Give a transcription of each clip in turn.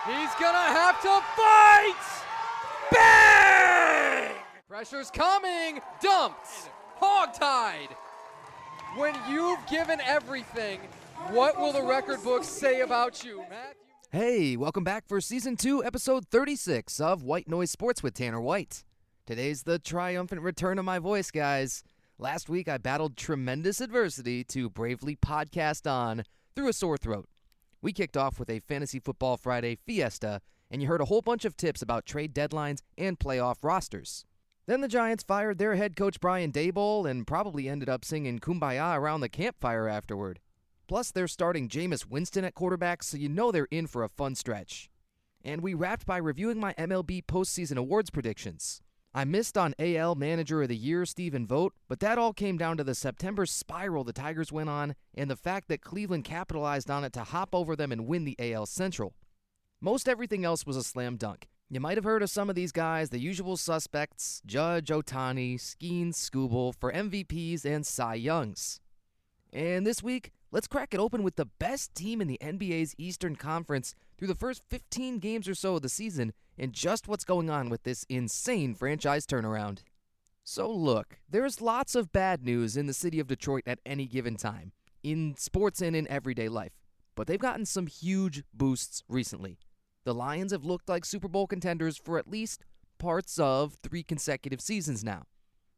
He's gonna have to fight! Bang! Pressure's coming, dumped, hogtied. When you've given everything, what will the record books say about you, Matthew? Hey, welcome back for Season 2, Episode 36 of White Noise Sports with Tanner White. Today's the triumphant return of my voice, guys. Last week, I battled tremendous adversity to bravely podcast on through a sore throat. We kicked off with a Fantasy Football Friday fiesta, and you heard a whole bunch of tips about trade deadlines and playoff rosters. Then the Giants fired their head coach Brian Daboll and probably ended up singing Kumbaya around the campfire afterward. Plus, they're starting Jameis Winston at quarterback, so you know they're in for a fun stretch. And we wrapped by reviewing my MLB postseason awards predictions. I missed on AL Manager of the Year Stephen Vogt, but that all came down to the September spiral the Tigers went on and the fact that Cleveland capitalized on it to hop over them and win the AL Central. Most everything else was a slam dunk. You might have heard of some of these guys, the usual suspects, Judge, Ohtani, Skeens, Skubal, for MVPs and Cy Youngs. And this week, let's crack it open with the best team in the NBA's Eastern Conference through the first 15 games or so of the season and just what's going on with this insane franchise turnaround. So look, there's lots of bad news in the city of Detroit at any given time, in sports and in everyday life, but they've gotten some huge boosts recently. The Lions have looked like Super Bowl contenders for at least parts of 3 consecutive seasons now.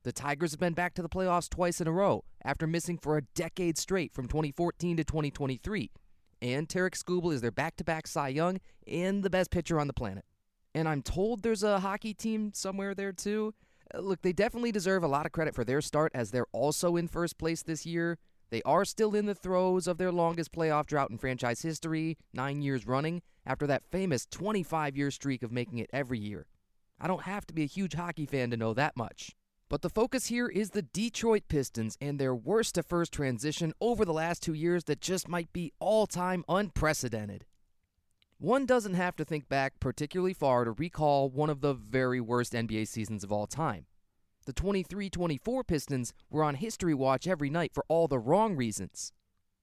The Tigers have been back to the playoffs twice in a row after missing for a decade straight from 2014 to 2023. And Tarek Skubal is their back-to-back Cy Young and the best pitcher on the planet. And I'm told there's a hockey team somewhere there too. Look, they definitely deserve a lot of credit for their start as they're also in first place this year. They are still in the throes of their longest playoff drought in franchise history, 9 years running, after that famous 25-year streak of making it every year. I don't have to be a huge hockey fan to know that much. But the focus here is the Detroit Pistons and their worst-to-first transition over the last 2 years that just might be all-time unprecedented. One doesn't have to think back particularly far to recall one of the very worst NBA seasons of all time. The 23-24 Pistons were on history watch every night for all the wrong reasons.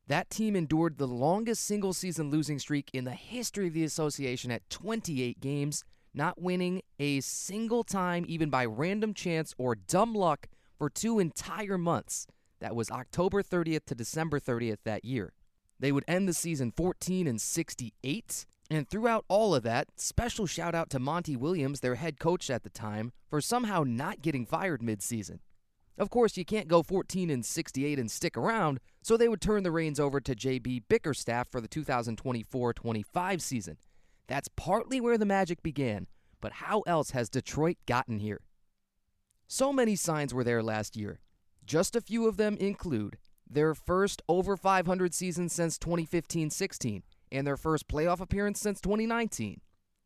That team endured the longest single-season losing streak in the history of the association at 28 games, not winning a single time even by random chance or dumb luck for 2 entire months. That was October 30th to December 30th that year. They would end the season 14-68, and throughout all of that, special shout out to Monty Williams, their head coach at the time, for somehow not getting fired mid-season. Of course, you can't go 14-68 and stick around, so they would turn the reins over to J.B. Bickerstaff for the 2024-25 season. That's partly where the magic began, but how else has Detroit gotten here? So many signs were there last year. Just a few of them include their first over 500 season since 2015-16, and their first playoff appearance since 2019.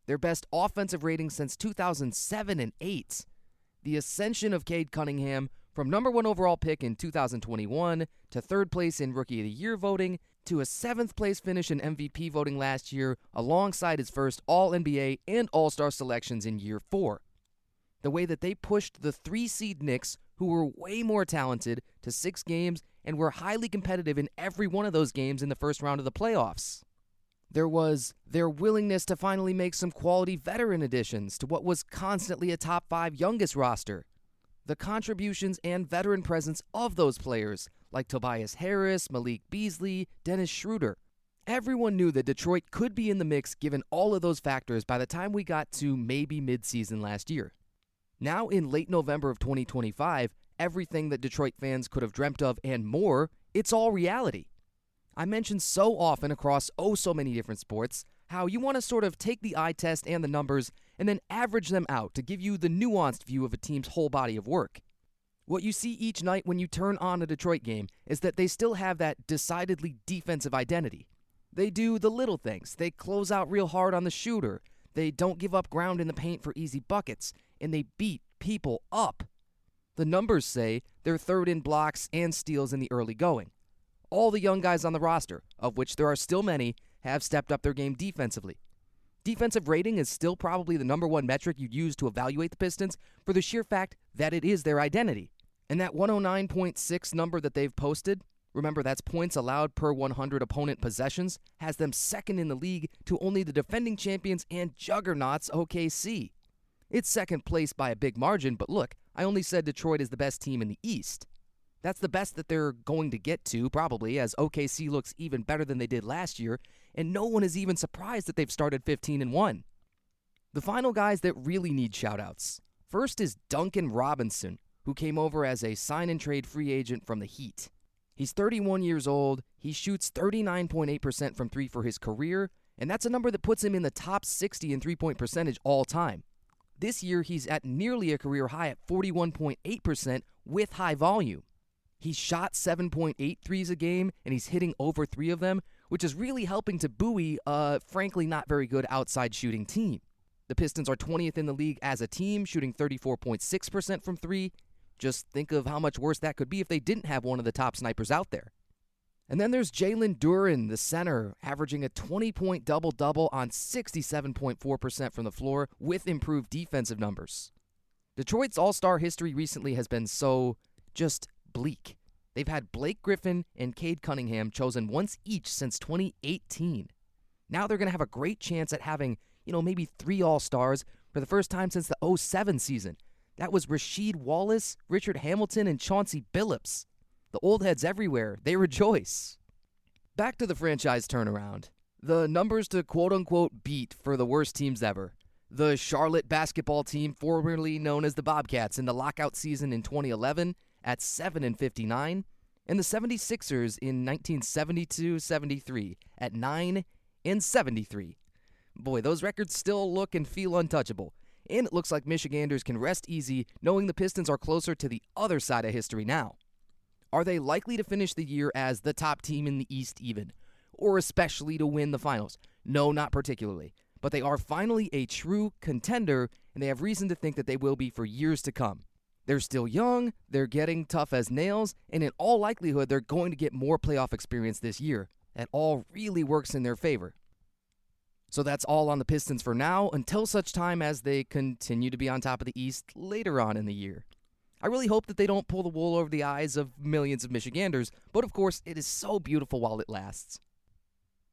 Their best offensive rating since 2007 and 8. The ascension of Cade Cunningham from number 1 overall pick in 2021 to 3rd place in Rookie of the Year voting to a 7th place finish in MVP voting last year alongside his first All-NBA and All-Star selections in year 4. The way that they pushed the 3-seed Knicks, who were way more talented, to 6 games and were highly competitive in every one of those games in the first round of the playoffs. There was their willingness to finally make some quality veteran additions to what was constantly a top 5 youngest roster. The contributions and veteran presence of those players, like Tobias Harris, Malik Beasley, Dennis Schroeder. Everyone knew that Detroit could be in the mix given all of those factors by the time we got to maybe mid-season last year. Now in late November of 2025, everything that Detroit fans could have dreamt of and more, it's all reality. I mentioned so often across so many different sports how you want to sort of take the eye test and the numbers and then average them out to give you the nuanced view of a team's whole body of work. What you see each night when you turn on a Detroit game is that they still have that decidedly defensive identity. They do the little things. They close out real hard on the shooter. They don't give up ground in the paint for easy buckets, and they beat people up. The numbers say they're 3rd in blocks and steals in the early going. All the young guys on the roster, of which there are still many, have stepped up their game defensively. Defensive rating is still probably the number 1 metric you'd use to evaluate the Pistons for the sheer fact that it is their identity. And that 109.6 number that they've posted, Remember, that's points allowed per 100 opponent possessions, has them second in the league to only the defending champions and juggernauts OKC. It's second place by a big margin, but look, I only said Detroit is the best team in the East. That's the best that they're going to get to, probably, as OKC looks even better than they did last year, and no one is even surprised that they've started 15-1. The final guys that really need shoutouts. First is Duncan Robinson, who came over as a sign-and-trade free agent from the Heat. He's 31 years old, he shoots 39.8% from three for his career, and that's a number that puts him in the top 60 in three-point percentage all time. This year, he's at nearly a career high at 41.8% with high volume. He's shot 7.8 threes a game, and he's hitting over 3 of them, which is really helping to buoy a, frankly, not very good outside shooting team. The Pistons are 20th in the league as a team, shooting 34.6% from 3. Just think of how much worse that could be if they didn't have one of the top snipers out there. And then there's Jalen Duren, the center, averaging a 20-point double-double on 67.4% from the floor with improved defensive numbers. Detroit's all-star history recently has been so just bleak. They've had Blake Griffin and Cade Cunningham chosen once each since 2018. Now they're going to have a great chance at having, maybe 3 all-stars for the first time since the 07 season. That was Rasheed Wallace, Richard Hamilton, and Chauncey Billups. The old heads everywhere, they rejoice. Back to the franchise turnaround. The numbers to quote-unquote beat for the worst teams ever. The Charlotte basketball team, formerly known as the Bobcats, in the lockout season in 2011 at 7-59, and the 76ers in 1972-73 at 9-73. Boy, those records still look and feel untouchable. And it looks like Michiganders can rest easy knowing the Pistons are closer to the other side of history now. Are they likely to finish the year as the top team in the East even? Or especially to win the finals? No, not particularly. But they are finally a true contender, and they have reason to think that they will be for years to come. They're still young, they're getting tough as nails, and in all likelihood, they're going to get more playoff experience this year. That all really works in their favor. So that's all on the Pistons for now, until such time as they continue to be on top of the East later on in the year. I really hope that they don't pull the wool over the eyes of millions of Michiganders, but of course, it is so beautiful while it lasts.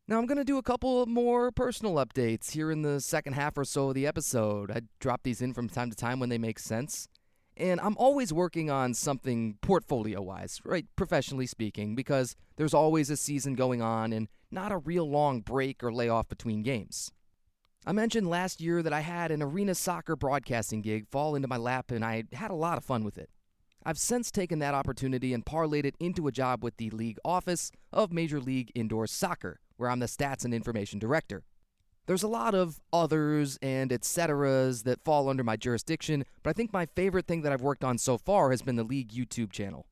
Now I'm going to do a couple more personal updates here in the second half or so of the episode. I drop these in from time to time when they make sense. And I'm always working on something portfolio-wise, right, professionally speaking, because there's always a season going on and not a real long break or layoff between games. I mentioned last year that I had an arena soccer broadcasting gig fall into my lap, and I had a lot of fun with it. I've since taken that opportunity and parlayed it into a job with the league office of Major League Indoor Soccer, where I'm the stats and information director. There's a lot of others and et ceteras that fall under my jurisdiction, but I think my favorite thing that I've worked on so far has been the league YouTube channel.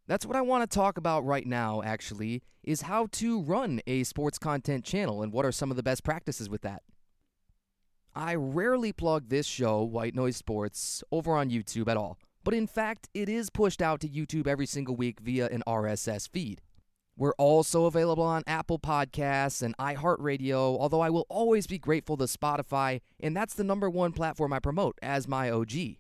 That's what I want to talk about right now, actually, is how to run a sports content channel and what are some of the best practices with that. I rarely plug this show, White Noise Sports, over on YouTube at all, but in fact, it is pushed out to YouTube every single week via an RSS feed. We're also available on Apple Podcasts and iHeartRadio, although I will always be grateful to Spotify, and that's the #1 platform I promote as my OG.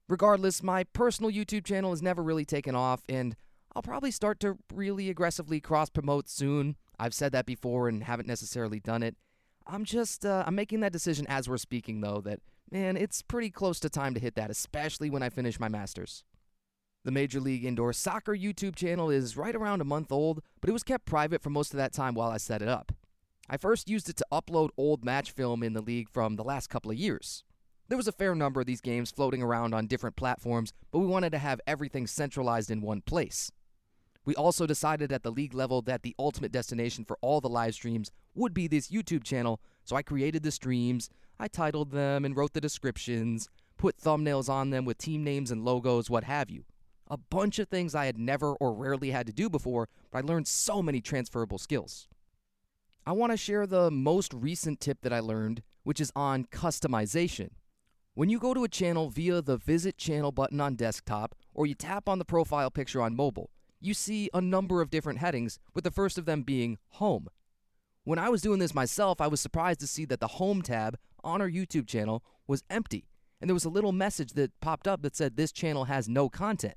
Regardless, my personal YouTube channel has never really taken off, and I'll probably start to really aggressively cross-promote soon. I've said that before and haven't necessarily done it. I'm making that decision as we're speaking, though, that, man, it's pretty close to time to hit that, especially when I finish my master's. The Major League Indoor Soccer YouTube channel is right around a month old, but it was kept private for most of that time while I set it up. I first used it to upload old match film in the league from the last couple of years. There was a fair number of these games floating around on different platforms, but we wanted to have everything centralized in one place. We also decided at the league level that the ultimate destination for all the live streams would be this YouTube channel, so I created the streams, I titled them and wrote the descriptions, put thumbnails on them with team names and logos, what have you. A bunch of things I had never or rarely had to do before, but I learned so many transferable skills. I want to share the most recent tip that I learned, which is on customization. When you go to a channel via the Visit Channel button on desktop, or you tap on the profile picture on mobile, you see a number of different headings, with the first of them being Home. When I was doing this myself, I was surprised to see that the Home tab on our YouTube channel was empty, and there was a little message that popped up that said this channel has no content.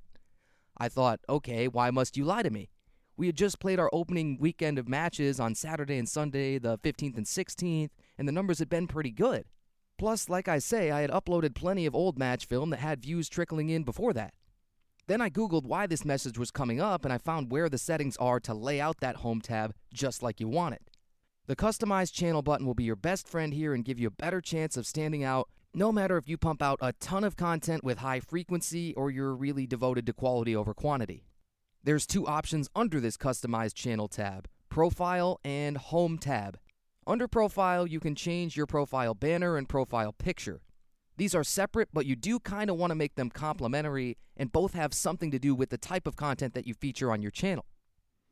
I thought, okay, why must you lie to me? We had just played our opening weekend of matches on Saturday and Sunday, the 15th and 16th, and the numbers had been pretty good. Plus, like I say, I had uploaded plenty of old match film that had views trickling in before that. Then I Googled why this message was coming up, and I found where the settings are to lay out that home tab just like you want it. The Customize Channel button will be your best friend here and give you a better chance of standing out, no matter if you pump out a ton of content with high frequency or you're really devoted to quality over quantity. There's two options under this Customized Channel tab, Profile and Home tab. Under Profile, you can change your profile banner and profile picture. These are separate, but you do kind of want to make them complementary, and both have something to do with the type of content that you feature on your channel.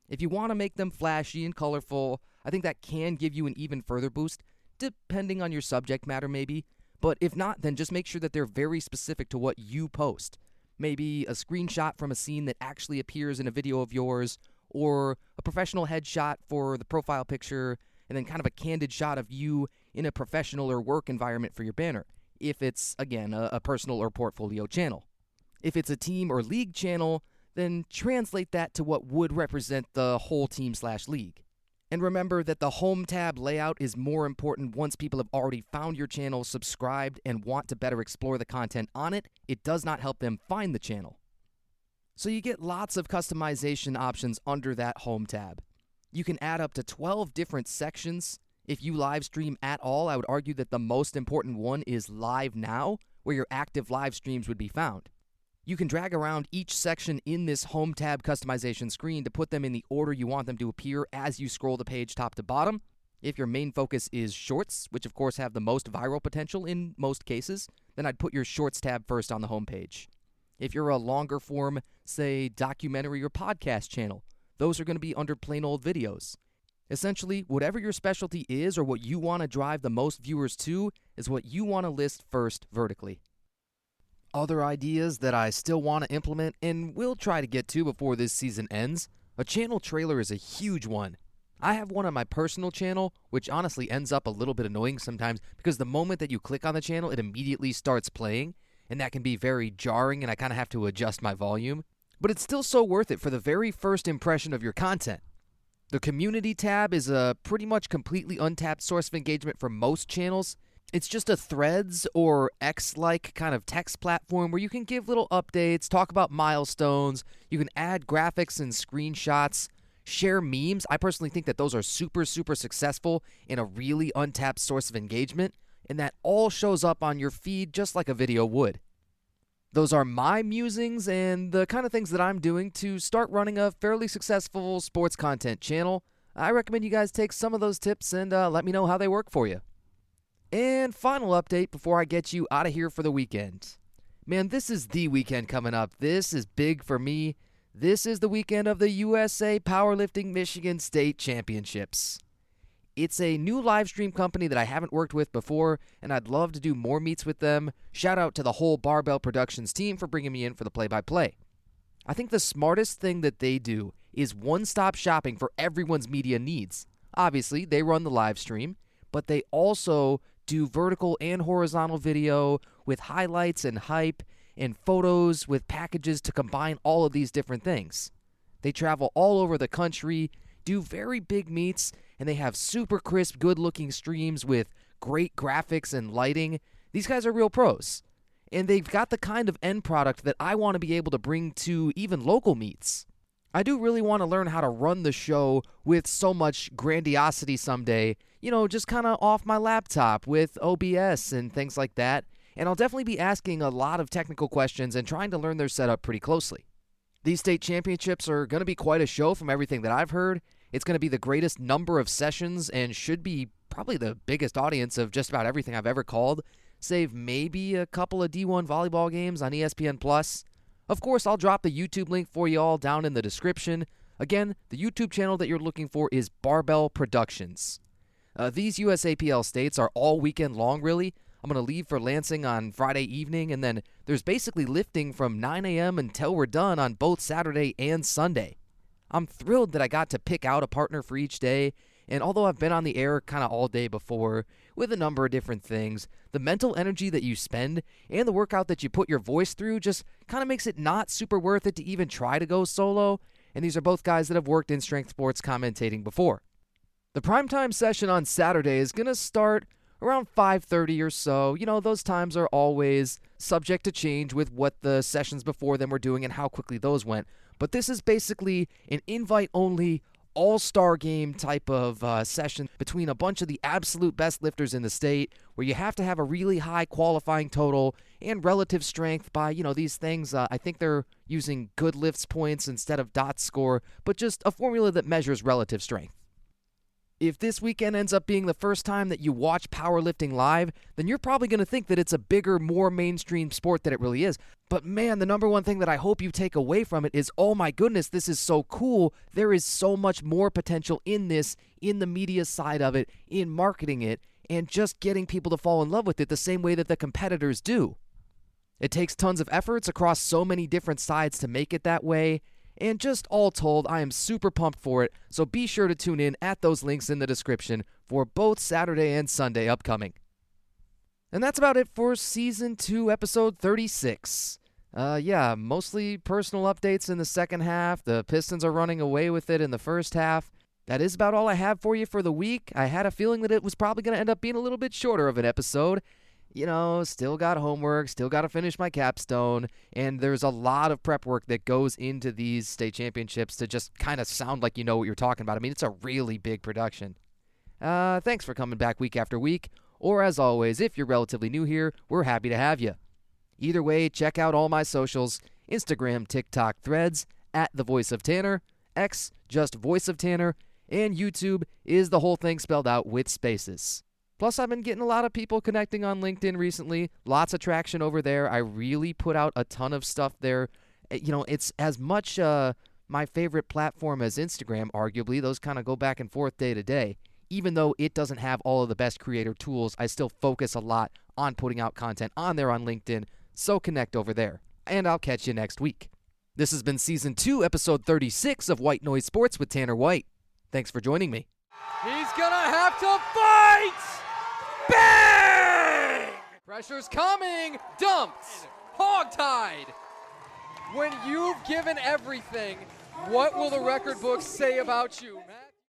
If you want to make them flashy and colorful, I think that can give you an even further boost, depending on your subject matter maybe. But if not, then just make sure that they're very specific to what you post. Maybe a screenshot from a scene that actually appears in a video of yours, or a professional headshot for the profile picture, and then kind of a candid shot of you in a professional or work environment for your banner, if it's, again, a personal or portfolio channel. If it's a team or league channel, then translate that to what would represent the whole team/league. And remember that the Home tab layout is more important once people have already found your channel, subscribed, and want to better explore the content on it. It does not help them find the channel. So you get lots of customization options under that Home tab. You can add up to 12 different sections. If you live stream at all, I would argue that the most important one is Live Now, where your active live streams would be found. You can drag around each section in this Home tab customization screen to put them in the order you want them to appear as you scroll the page top to bottom. If your main focus is shorts, which of course have the most viral potential in most cases, then I'd put your Shorts tab first on the home page. If you're a longer form, say documentary or podcast channel, those are going to be under plain old videos. Essentially, whatever your specialty is or what you want to drive the most viewers to is what you want to list first vertically. Other ideas that I still want to implement and will try to get to before this season ends, a channel trailer is a huge one. I have one on my personal channel, which honestly ends up a little bit annoying sometimes because the moment that you click on the channel, it immediately starts playing, and that can be very jarring and I kind of have to adjust my volume. But it's still so worth it for the very first impression of your content. The Community tab is a pretty much completely untapped source of engagement for most channels. It's just a Threads or X-like kind of text platform where you can give little updates, talk about milestones, you can add graphics and screenshots, share memes. I personally think that those are super successful in a really untapped source of engagement, and that all shows up on your feed just like a video would. Those are my musings and the kind of things that I'm doing to start running a fairly successful sports content channel. I recommend you guys take some of those tips and let me know how they work for you. And final update before I get you out of here for the weekend. Man, this is the weekend coming up. This is big for me. This is the weekend of the USA Powerlifting Michigan State Championships. It's a new live stream company that I haven't worked with before, and I'd love to do more meets with them. Shout out to the whole Barbell Productions team for bringing me in for the play-by-play. I think the smartest thing that they do is one-stop shopping for everyone's media needs. Obviously, they run the live stream, but they also do vertical and horizontal video with highlights and hype and photos with packages to combine all of these different things. They travel all over the country, do very big meets, and they have super crisp, good-looking streams with great graphics and lighting. These guys are real pros. And they've got the kind of end product that I want to be able to bring to even local meets. I do really want to learn how to run the show with so much grandiosity someday, just kind of off my laptop with OBS and things like that. And I'll definitely be asking a lot of technical questions and trying to learn their setup pretty closely. These state championships are going to be quite a show from everything that I've heard. It's going to be the greatest number of sessions and should be probably the biggest audience of just about everything I've ever called, save maybe a couple of D1 volleyball games on ESPN+. Of course, I'll drop the YouTube link for you all down in the description. Again, the YouTube channel that you're looking for is Barbell Productions. These USAPL states are all weekend long, really. I'm going to leave for Lansing on Friday evening, and then there's basically lifting from 9 a.m. until we're done on both Saturday and Sunday. I'm thrilled that I got to pick out a partner for each day, and although I've been on the air kind of all day before with a number of different things, the mental energy that you spend and the workout that you put your voice through just kind of makes it not super worth it to even try to go solo. and these are both guys that have worked in strength sports commentating before. The primetime session on Saturday is going to start around 5:30 or so. You know, those times are always subject to change with what the sessions before them were doing and how quickly those went. But this is basically an invite-only all-star game type of session between a bunch of the absolute best lifters in the state, where you have to have a really high qualifying total and relative strength by, these things. I think they're using good lifts points instead of dot score, but just a formula that measures relative strength. If this weekend ends up being the first time that you watch powerlifting live, then you're probably going to think that it's a bigger, more mainstream sport than it really is. But man, the number one thing that I hope you take away from it is, oh my goodness, this is so cool. There is so much more potential in this, in the media side of it, in marketing it, and just getting people to fall in love with it the same way that the competitors do. It takes tons of efforts across so many different sides to make it that way. And just all told, I am super pumped for it, so be sure to tune in at those links in the description for both Saturday and Sunday upcoming. And that's about it for Season 2, Episode 36. Mostly personal updates in the second half. The Pistons are running away with it in the first half. That is about all I have for you for the week. I had a feeling that it was probably going to end up being a little bit shorter of an episode. Still got homework, still got to finish my capstone, and there's a lot of prep work that goes into these state championships to just kind of sound like you know what you're talking about. I mean, it's a really big production. Thanks for coming back week after week, or as always, if you're relatively new here, we're happy to have you. Either way, check out all my socials, Instagram, TikTok, Threads, at The Voice of Tanner, X, just Voice of Tanner, and YouTube is the whole thing spelled out with spaces. Plus, I've been getting a lot of people connecting on LinkedIn recently. Lots of traction over there. I really put out a ton of stuff there. It's as much my favorite platform as Instagram, arguably. Those kind of go back and forth day to day. Even though it doesn't have all of the best creator tools, I still focus a lot on putting out content on there on LinkedIn. So connect over there. And I'll catch you next week. This has been Season 2, Episode 36 of White Noise Sports with Tanner White. Thanks for joining me. He's gonna have to fight! Bang! Pressure's coming. Dumped. Hogtied. When you've given everything, what will the record books say about you?